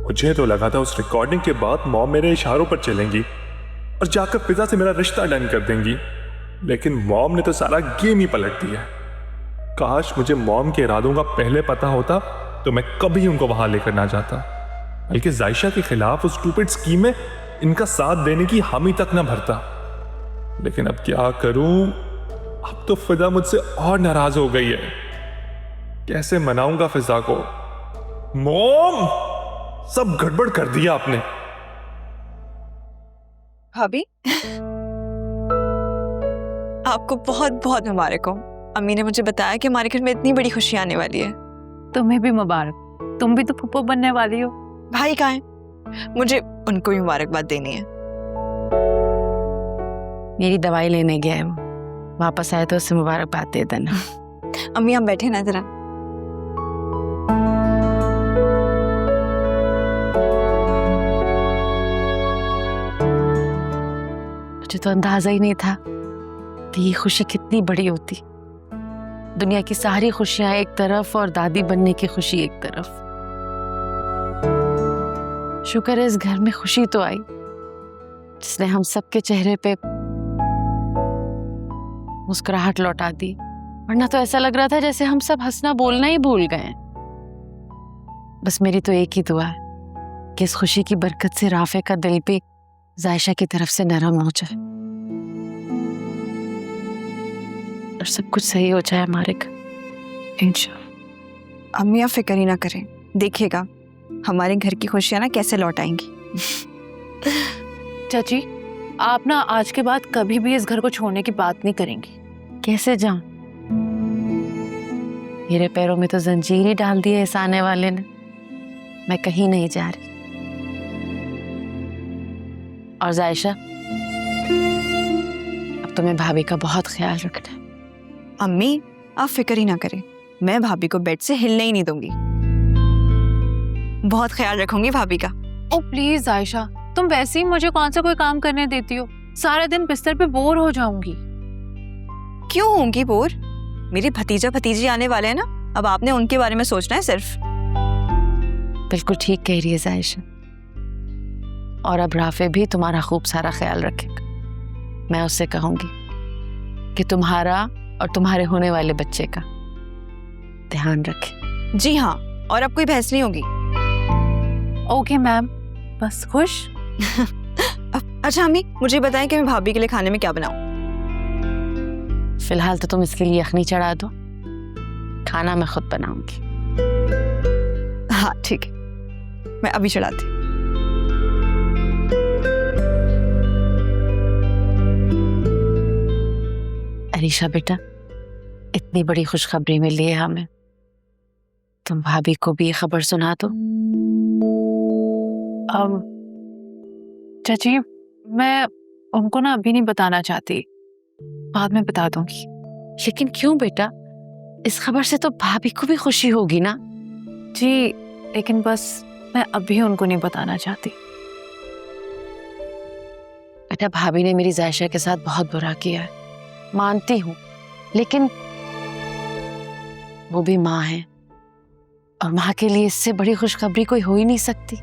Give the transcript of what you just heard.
मुझे तो लगा था उस रिकॉर्डिंग के बाद मॉम मेरे इशारों पर चलेंगी और जाकर फिजा से मेरा रिश्ता डन कर देंगी, लेकिन मॉम ने तो सारा गेम ही पलट दिया। काश मुझे मॉम के इरादों का पहले पता होता तो मैं कभी उनको वहां लेकर ना जाता, बल्कि जायशा के खिलाफ उस स्टूपिड स्कीम में इनका साथ देने की हामी तक ना भरता। लेकिन अब क्या करूं, अब तो फिजा मुझसे और नाराज हो गई है। कैसे मनाऊंगा फिजा को? मॉम, सब गड़बड़ कर दिया आपने। भाभी आपको बहुत बहुत मुबारक हो। अम्मी ने मुझे बताया कि हमारे घर में इतनी बड़ी खुशी आने वाली है। तुम्हें भी मुबारक, तुम भी तो फुप्पो बनने वाली हो। भाई कहाँ है? मुझे उनको भी मुबारकबाद देनी है। मेरी दवाई लेने गया है वो, वापस आए तो उससे मुबारकबाद दे देना। अम्मी हम बैठे ना जरा। मुझे तो अंदाजा ही नहीं था कि ये खुशी कितनी बड़ी होती। दुनिया की सारी खुशियां एक तरफ और दादी बनने की खुशी एक तरफ। शुक्र है इस घर में खुशी तो आई जिसने हम सबके चेहरे पे मुस्कुराहट लौटा दी, वरना तो ऐसा लग रहा था जैसे हम सब हंसना बोलना ही भूल गए। बस मेरी तो एक ही दुआ है कि इस खुशी की बरकत से राफे का दिल भी जायशा की तरफ से नरम हो जाए और सब कुछ सही हो जाए हमारे घर, इंशाल्लाह। अम्मी आप फिक्र ही ना करें, देखिएगा हमारे घर की खुशियां ना कैसे लौट आएंगी। चाची, आप ना आज के बाद कभी भी इस घर को छोड़ने की बात नहीं करेंगी। कैसे जाऊं? मेरे पैरों में तो जंजीर ही डाल दी है इस आने वाले ने। मैं कहीं नहीं जा रही। और जायशा, अब तुम्हें भाभी का बहुत ख्याल रखना है। अम्मी आप फिक्र ही ना करें, मैं भाभी को बेड से हिलने ही नहीं दूंगी। बहुत ख्याल रखूंगी भाभी का। ओ प्लीज आयशा, तुम वैसे ही मुझे कौन सा कोई काम करने देती हो? सारा दिन बिस्तर पे बोर हो जाऊंगी। क्यों होंगी बोर? मेरे भतीजा भतीजी आने वाले हैं ना, अब आपने उनके बारे में सोचना है सिर्फ। बिल्कुल ठीक कह रही है जायशा। और अब राफे भी तुम्हारा खूब सारा ख्याल रखेगा। मैं उससे कहूंगी कि तुम्हारा और तुम्हारे होने वाले बच्चे का ध्यान रखे। जी हाँ, और अब कोई बहस नहीं होगी। ओके मैम, बस खुश। अच्छा अम्मी, मुझे बताएं कि मैं भाभी के लिए खाने में क्या बनाऊं? फिलहाल तो तुम इसके लिए यखनी चढ़ा दो, खाना मैं खुद बनाऊंगी। हाँ ठीक है, मैं अभी चढ़ाती। अरीशा बेटा, इतनी बड़ी खुशखबरी मिली है हमें, तुम भाभी को भी ये खबर सुना दो। चाची, मैं उनको ना अभी नहीं बताना चाहती, बाद में बता दूंगी। लेकिन क्यों बेटा? इस खबर से तो भाभी को भी खुशी होगी ना। जी, लेकिन बस मैं अभी उनको नहीं बताना चाहती। बेटा, भाभी ने मेरी जायशा के साथ बहुत बुरा किया है, मानती हूँ, लेकिन वो भी माँ है और माँ के लिए इससे बड़ी खुशखबरी कोई हो ही नहीं सकती।